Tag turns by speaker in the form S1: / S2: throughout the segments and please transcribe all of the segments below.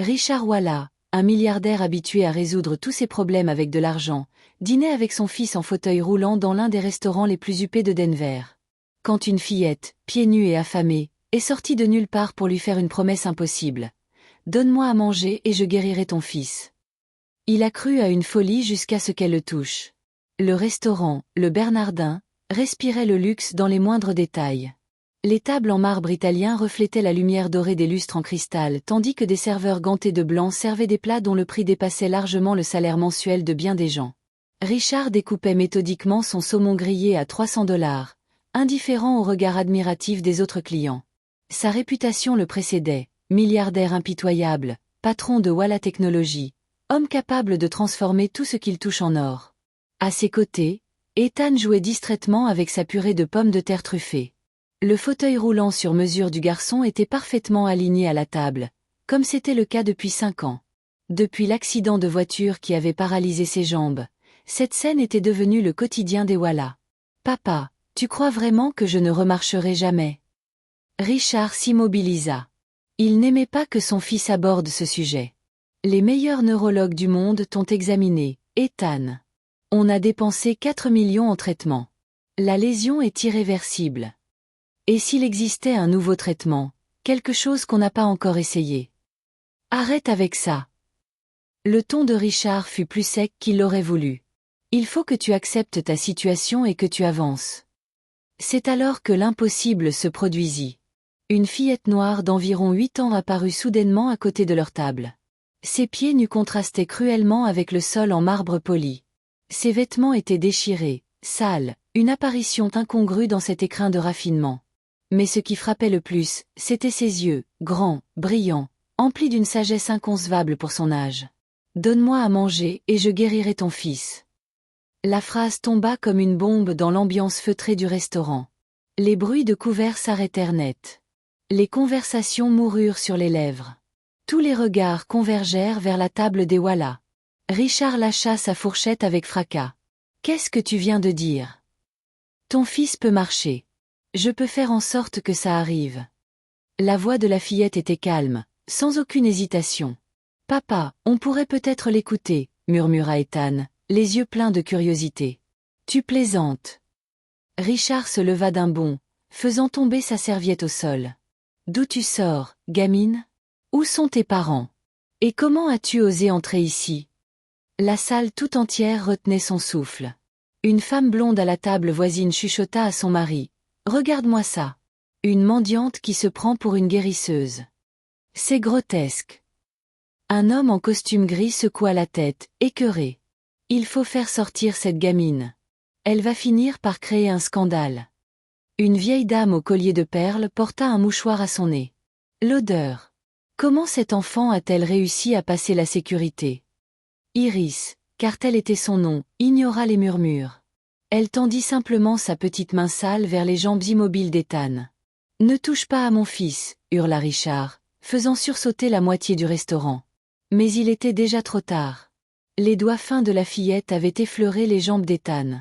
S1: Richard Walla, un milliardaire habitué à résoudre tous ses problèmes avec de l'argent, dînait avec son fils en fauteuil roulant dans l'un des restaurants les plus huppés de Denver. Quand une fillette, pieds nus et affamée, est sortie de nulle part pour lui faire une promesse impossible. « Donne-moi à manger et je guérirai ton fils. » Il a cru à une folie jusqu'à ce qu'elle le touche. Le restaurant, le Bernardin, respirait le luxe dans les moindres détails. Les tables en marbre italien reflétaient la lumière dorée des lustres en cristal tandis que des serveurs gantés de blanc servaient des plats dont le prix dépassait largement le salaire mensuel de bien des gens. Richard découpait méthodiquement son saumon grillé à $300, indifférent au regard admiratif des autres clients. Sa réputation le précédait, milliardaire impitoyable, patron de Walla Technologies, homme capable de transformer tout ce qu'il touche en or. À ses côtés, Ethan jouait distraitement avec sa purée de pommes de terre truffées. Le fauteuil roulant sur mesure du garçon était parfaitement aligné à la table, comme c'était le cas depuis 5 ans. Depuis l'accident de voiture qui avait paralysé ses jambes, cette scène était devenue le quotidien des Walla. « Papa, tu crois vraiment que je ne remarcherai jamais ?» Richard s'immobilisa. Il n'aimait pas que son fils aborde ce sujet. « Les meilleurs neurologues du monde t'ont examiné, Ethan. On a dépensé 4 millions en traitement. La lésion est irréversible. Et s'il existait un nouveau traitement, quelque chose qu'on n'a pas encore essayé? Arrête avec ça. » Le ton de Richard fut plus sec qu'il l'aurait voulu. Il faut que tu acceptes ta situation et que tu avances. C'est alors que l'impossible se produisit. Une fillette noire d'environ 8 ans apparut soudainement à côté de leur table. Ses pieds nus contrastaient cruellement avec le sol en marbre poli. Ses vêtements étaient déchirés, sales, une apparition incongrue dans cet écrin de raffinement. Mais ce qui frappait le plus, c'étaient ses yeux, grands, brillants, emplis d'une sagesse inconcevable pour son âge. « Donne-moi à manger et je guérirai ton fils. » La phrase tomba comme une bombe dans l'ambiance feutrée du restaurant. Les bruits de couverts s'arrêtèrent net. Les conversations moururent sur les lèvres. Tous les regards convergèrent vers la table des Walla. Richard lâcha sa fourchette avec fracas. « Qu'est-ce que tu viens de dire? Ton fils peut marcher. Je peux faire en sorte que ça arrive. » La voix de la fillette était calme, sans aucune hésitation. « Papa, on pourrait peut-être l'écouter, » murmura Ethan, les yeux pleins de curiosité. « Tu plaisantes. » Richard se leva d'un bond, faisant tomber sa serviette au sol. « D'où tu sors, gamine? Où sont tes parents? Et comment as-tu osé entrer ici? » La salle tout entière retenait son souffle. Une femme blonde à la table voisine chuchota à son mari. « Regarde-moi ça. Une mendiante qui se prend pour une guérisseuse. C'est grotesque. » Un homme en costume gris secoua la tête, écœuré. « Il faut faire sortir cette gamine. Elle va finir par créer un scandale. » Une vieille dame au collier de perles porta un mouchoir à son nez. L'odeur. Comment cet enfant a-t-elle réussi à passer la sécurité? Iris, car tel était son nom, ignora les murmures. Elle tendit simplement sa petite main sale vers les jambes immobiles d'Ethan. « Ne touche pas à mon fils, » hurla Richard, faisant sursauter la moitié du restaurant. Mais il était déjà trop tard. Les doigts fins de la fillette avaient effleuré les jambes d'Ethan.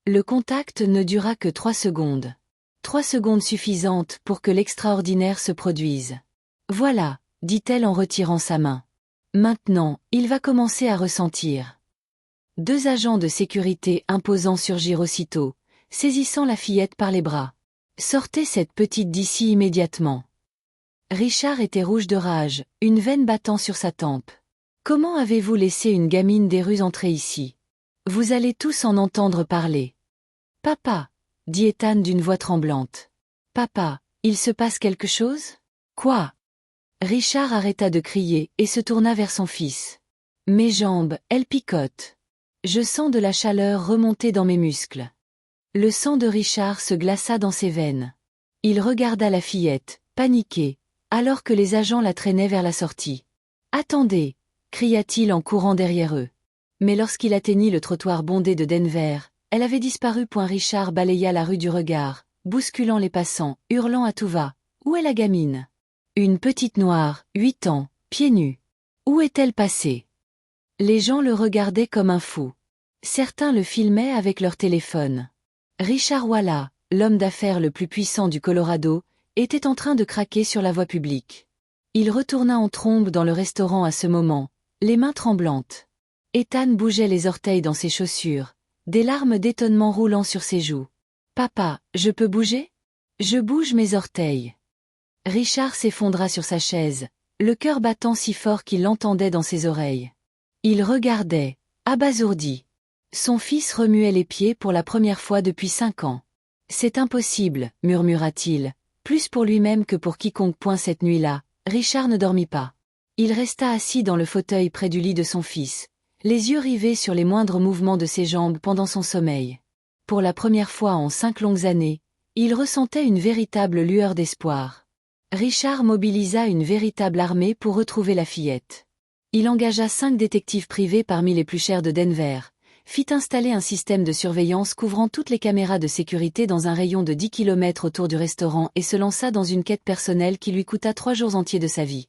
S1: Le contact ne dura que 3 secondes. 3 secondes suffisantes pour que l'extraordinaire se produise. « Voilà, » dit-elle en retirant sa main. « Maintenant, il va commencer à ressentir. » 2 agents de sécurité imposants surgirent aussitôt, saisissant la fillette par les bras. « Sortez cette petite d'ici immédiatement. » Richard était rouge de rage, une veine battant sur sa tempe. « Comment avez-vous laissé une gamine des rues entrer ici? Vous allez tous en entendre parler. »« Papa !» dit Ethan d'une voix tremblante. « Papa, il se passe quelque chose? Quoi ?» Richard arrêta de crier et se tourna vers son fils. « Mes jambes, elles picotent. Je sens de la chaleur remonter dans mes muscles. » Le sang de Richard se glaça dans ses veines. Il regarda la fillette, paniqué, alors que les agents la traînaient vers la sortie. « Attendez !» cria-t-il en courant derrière eux. Mais lorsqu'il atteignit le trottoir bondé de Denver, elle avait disparu. Richard balaya la rue du regard, bousculant les passants, hurlant à tout va. « Où est la gamine? Une petite noire, 8 ans, pieds nus. Où est-elle passée ?» Les gens le regardaient comme un fou. Certains le filmaient avec leur téléphone. Richard Walla, l'homme d'affaires le plus puissant du Colorado, était en train de craquer sur la voie publique. Il retourna en trombe dans le restaurant à ce moment, les mains tremblantes. Ethan bougeait les orteils dans ses chaussures, des larmes d'étonnement roulant sur ses joues. « Papa, je peux bouger ? Je bouge mes orteils. » Richard s'effondra sur sa chaise, le cœur battant si fort qu'il l'entendait dans ses oreilles. Il regardait, abasourdi. Son fils remuait les pieds pour la première fois depuis 5 ans. « C'est impossible, murmura-t-il, plus pour lui-même que pour quiconque. Cette nuit-là, Richard ne dormit pas. Il resta assis dans le fauteuil près du lit de son fils, les yeux rivés sur les moindres mouvements de ses jambes pendant son sommeil. Pour la première fois en 5 longues années, il ressentait une véritable lueur d'espoir. Richard mobilisa une véritable armée pour retrouver la fillette. Il engagea 5 détectives privés parmi les plus chers de Denver, fit installer un système de surveillance couvrant toutes les caméras de sécurité dans un rayon de 10 km autour du restaurant et se lança dans une quête personnelle qui lui coûta 3 jours entiers de sa vie.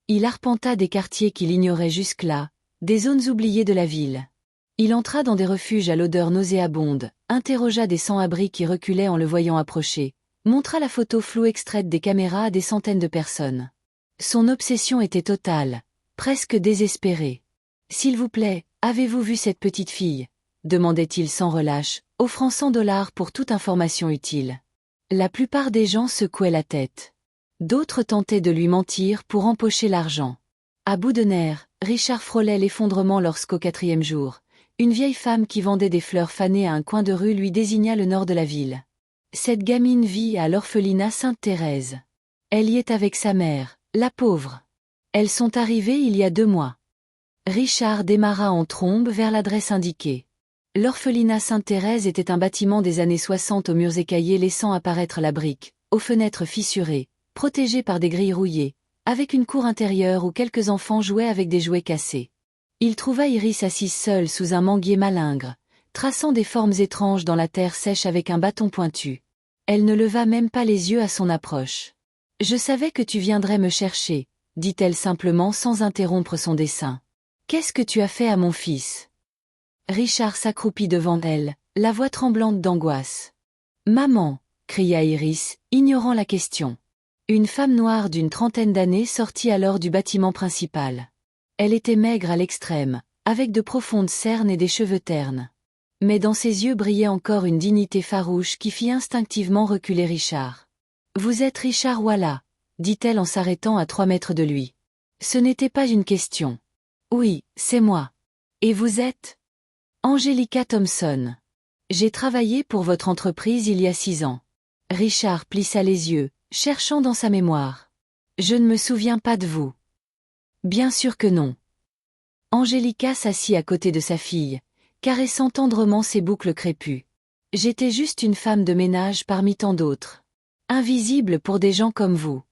S1: Il arpenta des quartiers qu'il ignorait jusque-là, des zones oubliées de la ville. Il entra dans des refuges à l'odeur nauséabonde, interrogea des sans-abri qui reculaient en le voyant approcher, montra la photo floue extraite des caméras à des centaines de personnes. Son obsession était totale, presque désespérée. « S'il vous plaît, avez-vous vu cette petite fille ?» demandait-il sans relâche, offrant $100 pour toute information utile. La plupart des gens secouaient la tête. D'autres tentaient de lui mentir pour empocher l'argent. À bout de nerfs, Richard frôlait l'effondrement lorsqu'au 4e jour, une vieille femme qui vendait des fleurs fanées à un coin de rue lui désigna le nord de la ville. Cette gamine vit à l'orphelinat Sainte-Thérèse. Elle y est avec sa mère, la pauvre. Elles sont arrivées il y a 2 mois. Richard démarra en trombe vers l'adresse indiquée. L'orphelinat Sainte-Thérèse était un bâtiment des années 60 aux murs écaillés laissant apparaître la brique, aux fenêtres fissurées, protégé par des grilles rouillées, avec une cour intérieure où quelques enfants jouaient avec des jouets cassés. Il trouva Iris assise seule sous un manguier malingre, traçant des formes étranges dans la terre sèche avec un bâton pointu. Elle ne leva même pas les yeux à son approche. « Je savais que tu viendrais me chercher », dit-elle simplement sans interrompre son dessin. « Qu'est-ce que tu as fait à mon fils ?» Richard s'accroupit devant elle, la voix tremblante d'angoisse. « Maman !» cria Iris, ignorant la question. Une femme noire d'une 30aine d'années sortit alors du bâtiment principal. Elle était maigre à l'extrême, avec de profondes cernes et des cheveux ternes. Mais dans ses yeux brillait encore une dignité farouche qui fit instinctivement reculer Richard. « Vous êtes Richard Walla ?» dit-elle en s'arrêtant à 3 mètres de lui. Ce n'était pas une question. « Oui, c'est moi. Et vous êtes ?» « Angelica Thompson. J'ai travaillé pour votre entreprise il y a 6 ans. » Richard plissa les yeux, cherchant dans sa mémoire. « Je ne me souviens pas de vous. » « Bien sûr que non. » Angelica s'assit à côté de sa fille, caressant tendrement ses boucles crépues. « J'étais juste une femme de ménage parmi tant d'autres. Invisible pour des gens comme vous. »«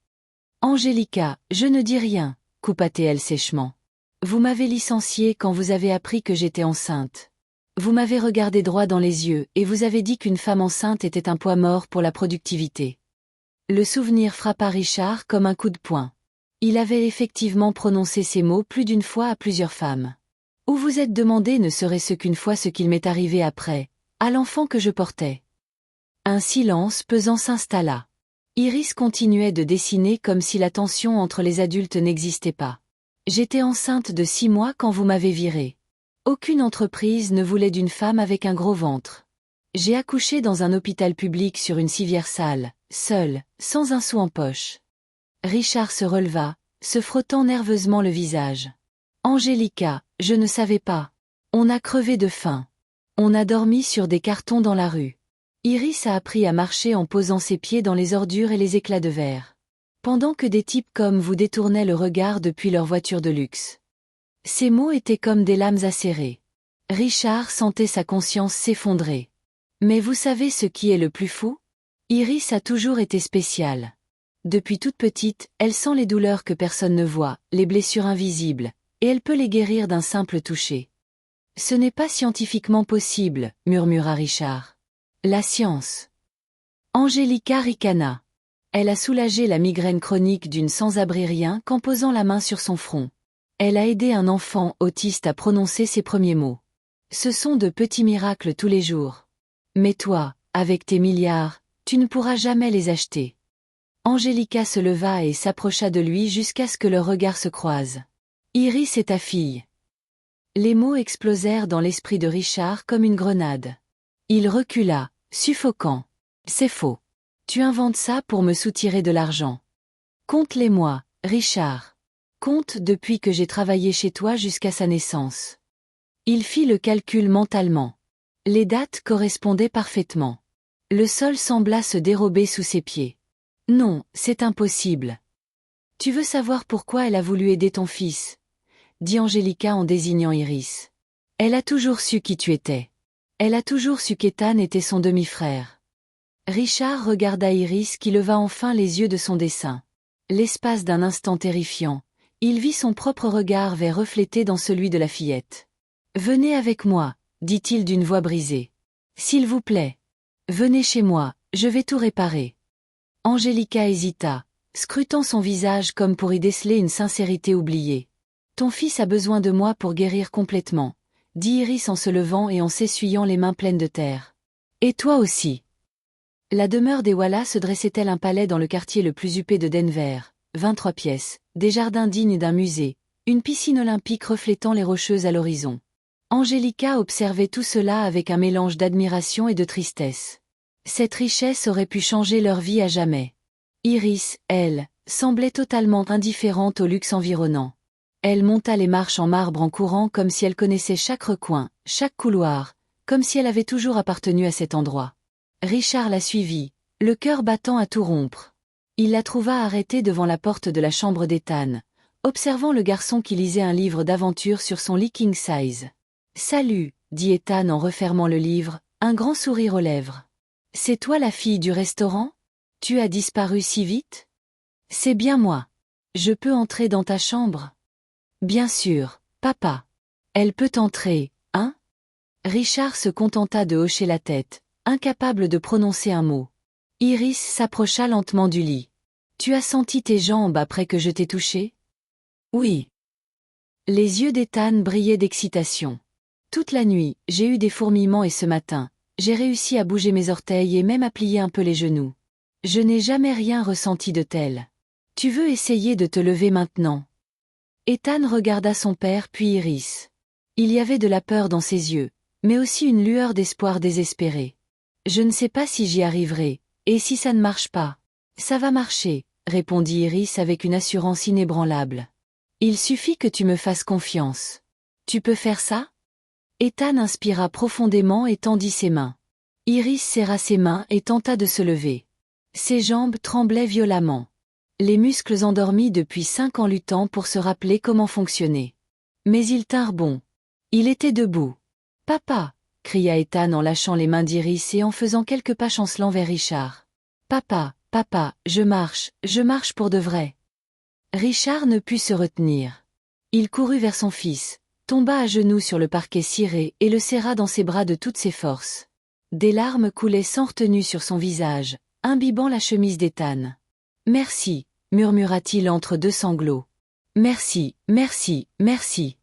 S1: Angelica, je ne dis rien, » coupa-t-elle sèchement. « Vous m'avez licenciée quand vous avez appris que j'étais enceinte. Vous m'avez regardé droit dans les yeux et vous avez dit qu'une femme enceinte était un poids mort pour la productivité. » Le souvenir frappa Richard comme un coup de poing. Il avait effectivement prononcé ces mots plus d'une fois à plusieurs femmes. « Où vous êtes demandé ne serait-ce qu'une fois ce qu'il m'est arrivé après, à l'enfant que je portais. » Un silence pesant s'installa. Iris continuait de dessiner comme si la tension entre les adultes n'existait pas. « J'étais enceinte de 6 mois quand vous m'avez virée. Aucune entreprise ne voulait d'une femme avec un gros ventre. J'ai accouché dans un hôpital public sur une civière sale, seule, sans un sou en poche. » Richard se releva, se frottant nerveusement le visage. « Angelica, je ne savais pas. On a crevé de faim. On a dormi sur des cartons dans la rue. » Iris a appris à marcher en posant ses pieds dans les ordures et les éclats de verre. Pendant que des types comme vous détournaient le regard depuis leur voiture de luxe. Ces mots étaient comme des lames acérées. Richard sentait sa conscience s'effondrer. Mais vous savez ce qui est le plus fou ? Iris a toujours été spéciale. Depuis toute petite, elle sent les douleurs que personne ne voit, les blessures invisibles, et elle peut les guérir d'un simple toucher. « Ce n'est pas scientifiquement possible, » murmura Richard. « La science. » Angelica ricana. Elle a soulagé la migraine chronique d'une sans-abri rien qu'en posant la main sur son front. Elle a aidé un enfant autiste à prononcer ses premiers mots. Ce sont de petits miracles tous les jours. Mais toi, avec tes milliards, tu ne pourras jamais les acheter. Angelica se leva et s'approcha de lui jusqu'à ce que leurs regards se croisent. Iris est ta fille. Les mots explosèrent dans l'esprit de Richard comme une grenade. Il recula, suffocant. C'est faux. Tu inventes ça pour me soutirer de l'argent. Compte-les-moi, Richard. Compte depuis que j'ai travaillé chez toi jusqu'à sa naissance. Il fit le calcul mentalement. Les dates correspondaient parfaitement. Le sol sembla se dérober sous ses pieds. Non, c'est impossible. Tu veux savoir pourquoi elle a voulu aider ton fils? Dit Angelica en désignant Iris. Elle a toujours su qui tu étais. Elle a toujours su qu'Ethan était son demi-frère. Richard regarda Iris qui leva enfin les yeux de son dessin. L'espace d'un instant terrifiant, il vit son propre regard reflété dans celui de la fillette. « Venez avec moi, dit-il d'une voix brisée. S'il vous plaît. Venez chez moi, je vais tout réparer. » Angelica hésita, scrutant son visage comme pour y déceler une sincérité oubliée. « Ton fils a besoin de moi pour guérir complètement, » dit Iris en se levant et en s'essuyant les mains pleines de terre. « Et toi aussi. » La demeure des Wallace se dressait tel un palais dans le quartier le plus huppé de Denver, 23 pièces, des jardins dignes d'un musée, une piscine olympique reflétant les Rocheuses à l'horizon. Angelica observait tout cela avec un mélange d'admiration et de tristesse. Cette richesse aurait pu changer leur vie à jamais. Iris, elle, semblait totalement indifférente au luxe environnant. Elle monta les marches en marbre en courant comme si elle connaissait chaque recoin, chaque couloir, comme si elle avait toujours appartenu à cet endroit. Richard la suivit, le cœur battant à tout rompre. Il la trouva arrêtée devant la porte de la chambre d'Ethan, observant le garçon qui lisait un livre d'aventure sur son lit king size. « Salut, dit Ethan en refermant le livre, un grand sourire aux lèvres. « C'est toi la fille du restaurant? Tu as disparu si vite? »« C'est bien moi. Je peux entrer dans ta chambre? »« Bien sûr, papa. »« Elle peut entrer, hein ?» Richard se contenta de hocher la tête, incapable de prononcer un mot. Iris s'approcha lentement du lit. « Tu as senti tes jambes après que je t'ai touché? »« Oui. » Les yeux d'Ethan brillaient d'excitation. « Toute la nuit, j'ai eu des fourmillements et ce matin, j'ai réussi à bouger mes orteils et même à plier un peu les genoux. Je n'ai jamais rien ressenti de tel. Tu veux essayer de te lever maintenant? » Ethan regarda son père puis Iris. Il y avait de la peur dans ses yeux, mais aussi une lueur d'espoir désespéré. « Je ne sais pas si j'y arriverai, et si ça ne marche pas. »« Ça va marcher, » répondit Iris avec une assurance inébranlable. « Il suffit que tu me fasses confiance. Tu peux faire ça? » Ethan inspira profondément et tendit ses mains. Iris serra ses mains et tenta de se lever. Ses jambes tremblaient violemment. Les muscles endormis depuis 5 ans luttant pour se rappeler comment fonctionner. Mais ils tinrent bon. Il était debout. « Papa !» cria Ethan en lâchant les mains d'Iris et en faisant quelques pas chancelants vers Richard. « Papa, papa, je marche pour de vrai. » Richard ne put se retenir. Il courut vers son fils, tomba à genoux sur le parquet ciré et le serra dans ses bras de toutes ses forces. Des larmes coulaient sans retenue sur son visage, imbibant la chemise d'Ethan. « Merci, » murmura-t-il entre deux sanglots. « Merci, merci, merci. »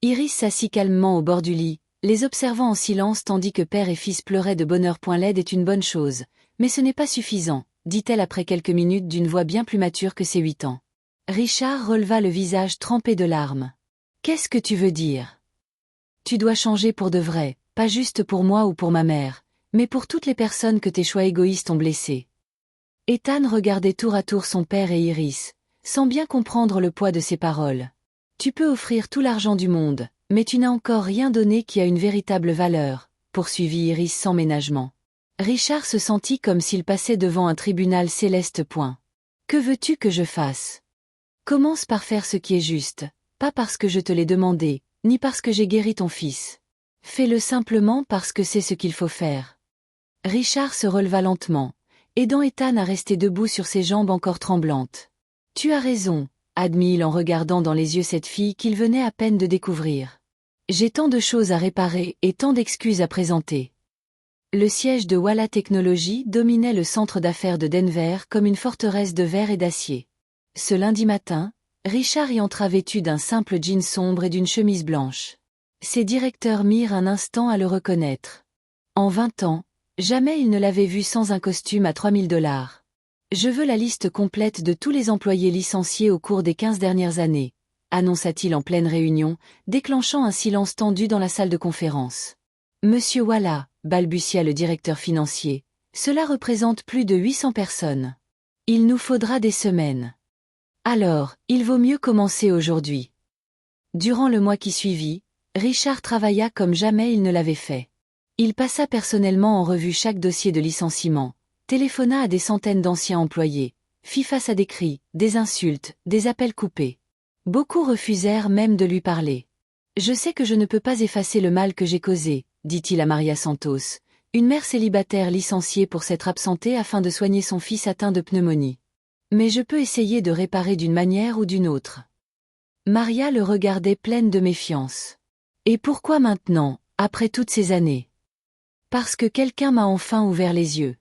S1: Iris s'assit calmement au bord du lit, les observant en silence tandis que père et fils pleuraient de bonheur. L'aide est une bonne chose, mais ce n'est pas suffisant, dit-elle après quelques minutes d'une voix bien plus mature que ses 8 ans. Richard releva le visage trempé de larmes. « Qu'est-ce que tu veux dire? Tu dois changer pour de vrai, pas juste pour moi ou pour ma mère, mais pour toutes les personnes que tes choix égoïstes ont blessées. » Ethan regardait tour à tour son père et Iris, sans bien comprendre le poids de ses paroles. « Tu peux offrir tout l'argent du monde, mais tu n'as encore rien donné qui a une véritable valeur, » poursuivit Iris sans ménagement. Richard se sentit comme s'il passait devant un tribunal céleste. « Que veux-tu que je fasse? Commence par faire ce qui est juste, pas parce que je te l'ai demandé, ni parce que j'ai guéri ton fils. Fais-le simplement parce que c'est ce qu'il faut faire. » Richard se releva lentement, aidant Ethan à rester debout sur ses jambes encore tremblantes. « Tu as raison, » admit-il en regardant dans les yeux cette fille qu'il venait à peine de découvrir. « J'ai tant de choses à réparer et tant d'excuses à présenter. » Le siège de Walla Technologies dominait le centre d'affaires de Denver comme une forteresse de verre et d'acier. Ce lundi matin, Richard y entra vêtu d'un simple jean sombre et d'une chemise blanche. Ses directeurs mirent un instant à le reconnaître. En 20 ans, jamais il ne l'avait vu sans un costume à $3000. Je veux la liste complète de tous les employés licenciés au cours des 15 dernières années, annonça-t-il en pleine réunion, déclenchant un silence tendu dans la salle de conférence. Monsieur Walla, balbutia le directeur financier, cela représente plus de 800 personnes. Il nous faudra des semaines. Alors, il vaut mieux commencer aujourd'hui. Durant le mois qui suivit, Richard travailla comme jamais il ne l'avait fait. Il passa personnellement en revue chaque dossier de licenciement, téléphona à des centaines d'anciens employés, fit face à des cris, des insultes, des appels coupés. Beaucoup refusèrent même de lui parler. « Je sais que je ne peux pas effacer le mal que j'ai causé », dit-il à Maria Santos, une mère célibataire licenciée pour s'être absentée afin de soigner son fils atteint de pneumonie. « Mais je peux essayer de réparer d'une manière ou d'une autre. » Maria le regardait pleine de méfiance. « Et pourquoi maintenant, après toutes ces années ? » « Parce que quelqu'un m'a enfin ouvert les yeux. »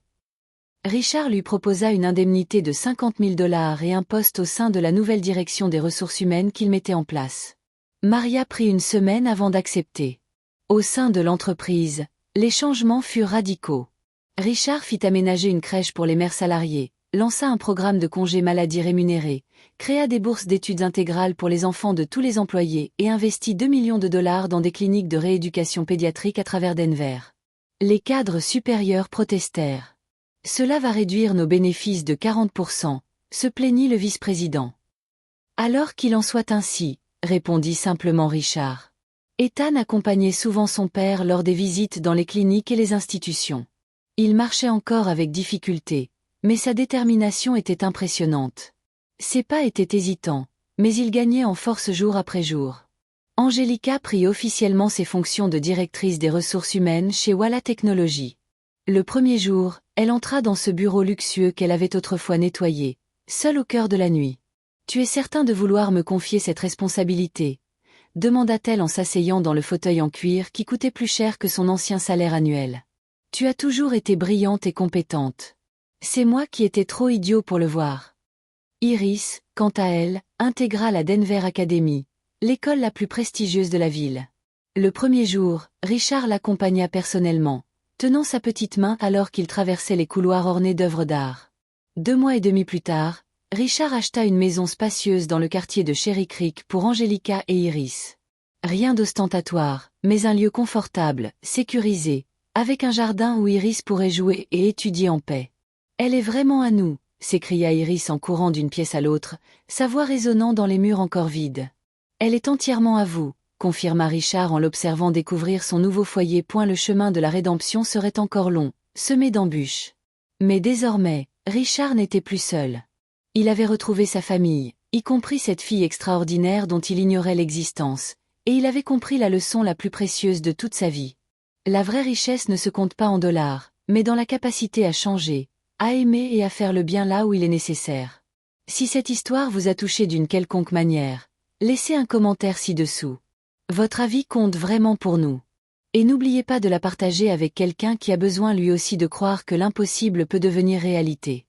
S1: Richard lui proposa une indemnité de 50 000 $ et un poste au sein de la nouvelle direction des ressources humaines qu'il mettait en place. Maria prit une semaine avant d'accepter. Au sein de l'entreprise, les changements furent radicaux. Richard fit aménager une crèche pour les mères salariées, lança un programme de congés maladie rémunérés, créa des bourses d'études intégrales pour les enfants de tous les employés et investit 2 millions de $ dans des cliniques de rééducation pédiatrique à travers Denver. Les cadres supérieurs protestèrent. « Cela va réduire nos bénéfices de 40%, se plaignit le vice-président. « Alors qu'il en soit ainsi, répondit simplement Richard. Ethan accompagnait souvent son père lors des visites dans les cliniques et les institutions. Il marchait encore avec difficulté, mais sa détermination était impressionnante. Ses pas étaient hésitants, mais il gagnait en force jour après jour. Angelica prit officiellement ses fonctions de directrice des ressources humaines chez Walla Technologies. Le premier jour, elle entra dans ce bureau luxueux qu'elle avait autrefois nettoyé, seule au cœur de la nuit. « Tu es certain de vouloir me confier cette responsabilité ?» demanda-t-elle en s'asseyant dans le fauteuil en cuir qui coûtait plus cher que son ancien salaire annuel. « Tu as toujours été brillante et compétente. C'est moi qui étais trop idiot pour le voir. » Iris, quant à elle, intégra la Denver Academy, l'école la plus prestigieuse de la ville. Le premier jour, Richard l'accompagna personnellement, tenant sa petite main alors qu'il traversait les couloirs ornés d'œuvres d'art. 2 mois et demi plus tard, Richard acheta une maison spacieuse dans le quartier de Cherry Creek pour Angelica et Iris. Rien d'ostentatoire, mais un lieu confortable, sécurisé, avec un jardin où Iris pourrait jouer et étudier en paix. « Elle est vraiment à nous !» s'écria Iris en courant d'une pièce à l'autre, sa voix résonnant dans les murs encore vides. « Elle est entièrement à vous », confirma Richard en l'observant découvrir son nouveau foyer. Le chemin de la rédemption serait encore long, semé d'embûches. Mais désormais, Richard n'était plus seul. Il avait retrouvé sa famille, y compris cette fille extraordinaire dont il ignorait l'existence, et il avait compris la leçon la plus précieuse de toute sa vie. La vraie richesse ne se compte pas en dollars, mais dans la capacité à changer, à aimer et à faire le bien là où il est nécessaire. Si cette histoire vous a touché d'une quelconque manière, laissez un commentaire ci-dessous. Votre avis compte vraiment pour nous. Et n'oubliez pas de la partager avec quelqu'un qui a besoin lui aussi de croire que l'impossible peut devenir réalité.